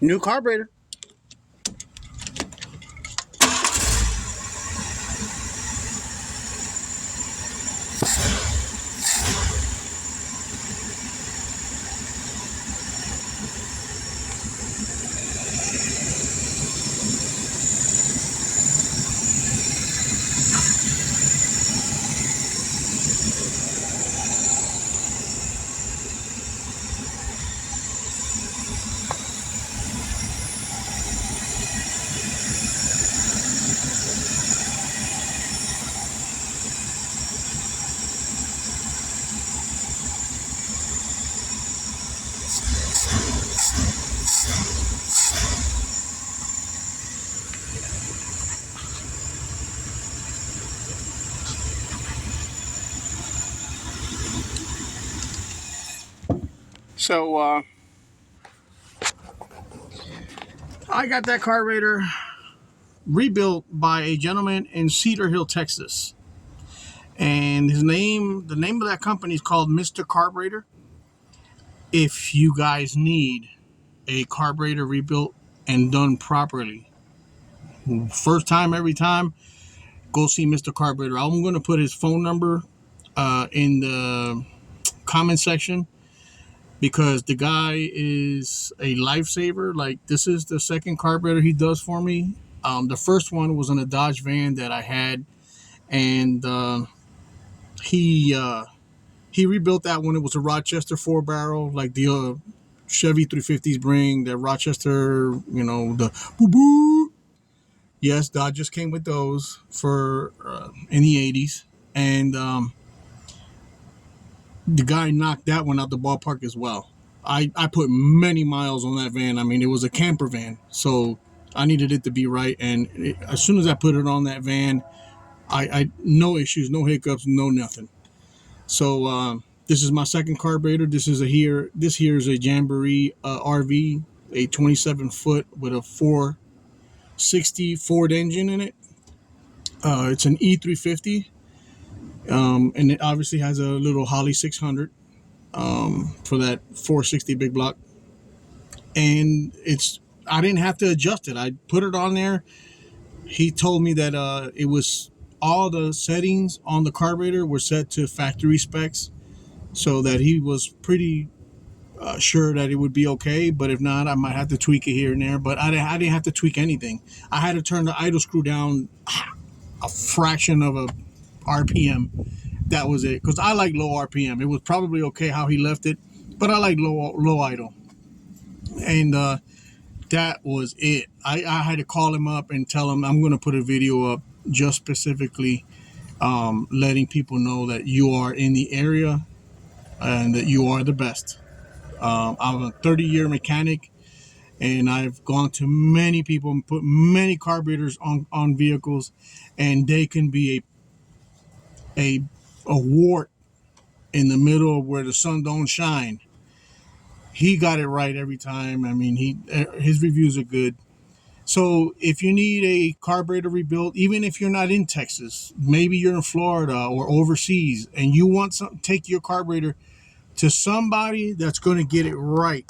New carburetor. So I got that carburetor rebuilt by a gentleman in Cedar Hill, Texas, and the name of that company is called Mr. Carburetor. If you guys need a carburetor rebuilt and done properly, first time every time, go see Mr. Carburetor. I'm going to put his phone number in the comment section, because the guy is a lifesaver. Like, this is the second carburetor he does for me. The first one was in a Dodge van that I had, and he rebuilt that one. It was a Rochester 4-barrel, like the Chevy 350s bring, the Rochester, the boo-boo. Yes, Dodge just came with those for in the 80s, and the guy knocked that one out the ballpark as well. I put many miles on that van. I mean, it was a camper van, so I needed it to be right. And as soon as I put it on that van, I no issues, no hiccups, no nothing. So this is my second carburetor. This here is a Jamboree RV, a 27-foot with a 460 Ford engine in it. It's an E350. And it obviously has a little Holly 600 for that 460 big block. And I didn't have to adjust it. I put it on there. He told me that it was all the settings on the carburetor were set to factory specs, so that he was pretty sure that it would be okay. But if not, I might have to tweak it here and there. But I didn't have to tweak anything. I had to turn the idle screw down a fraction of a RPM. That was it, because I like low RPM. It was probably okay how he left it, but I like low idle. And that was it. I had to call him up and tell him I'm going to put a video up just specifically letting people know that you are in the area and that you are the best. I'm a 30-year mechanic, and I've gone to many people and put many carburetors on vehicles, and they can be a wart in the middle of where the sun don't shine. He got it right every time. I mean, his reviews are good. So if you need a carburetor rebuilt, even if you're not in Texas, maybe you're in Florida or overseas, and you want take your carburetor to somebody that's going to get it right.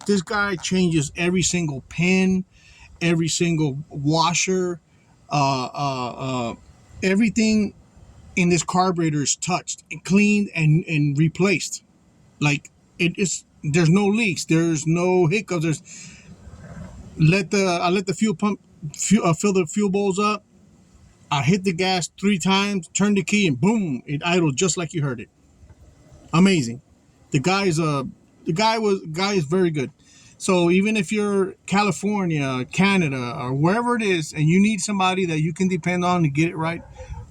This guy changes every single pin, every single washer, everything in this carburetor is touched and cleaned and replaced. Like, there's no leaks, there's no hiccups. I let the fuel pump fill the fuel bowls up. I hit the gas 3 times, turn the key, and boom, it idled just like you heard it. Amazing. The guy is very good. So even if you're California, Canada, or wherever it is, and you need somebody that you can depend on to get it right,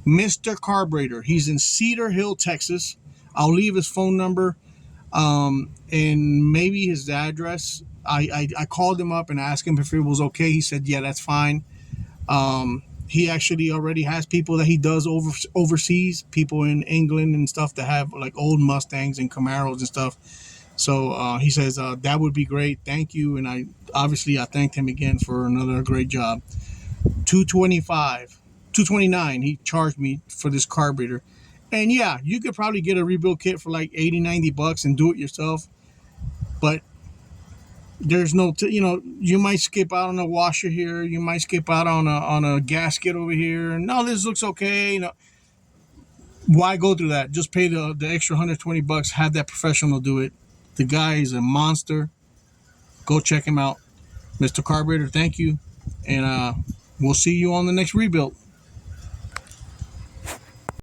Mr. Carburetor. He's in Cedar Hill, Texas. I'll leave his phone number and maybe his address. I called him up and asked him if it was okay. He said, yeah, that's fine. He actually already has people that he does overseas, people in England and stuff that have like old Mustangs and Camaros and stuff. So he says, that would be great. Thank you. And I thanked him again for another great job. $229 he charged me for this carburetor. And yeah, you could probably get a rebuild kit for like $80-$90 and do it yourself. But There's no, you might skip out on a washer here, you might skip out on a gasket over here. No, this looks okay. Why go through that? Just pay the extra $120. Have that professional do it. The guy is a monster. Go check him out, Mr. Carburetor. Thank you, and we'll see you on the next rebuild.